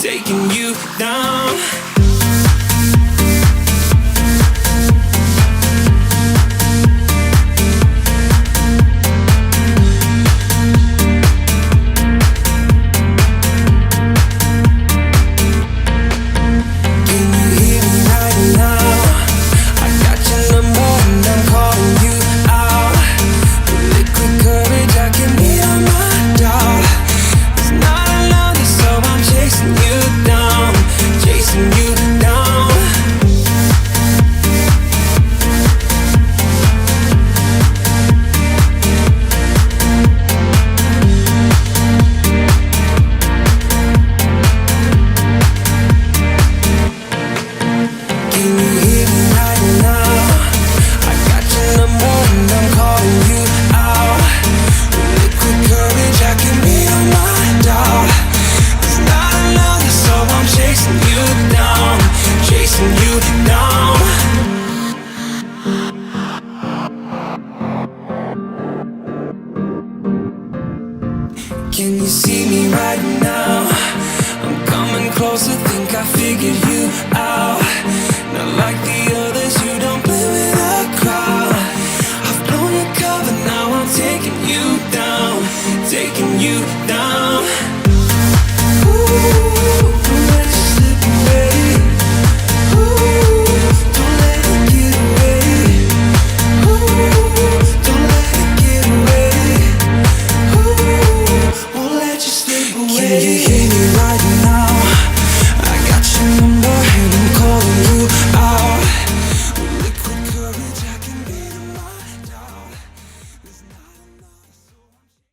taking you down. Can you see me right now? I'm coming closer, think I figured you out. Not like the others, you don't play with a crowd. I've blown your cover, now I'm taking you down, taking you down.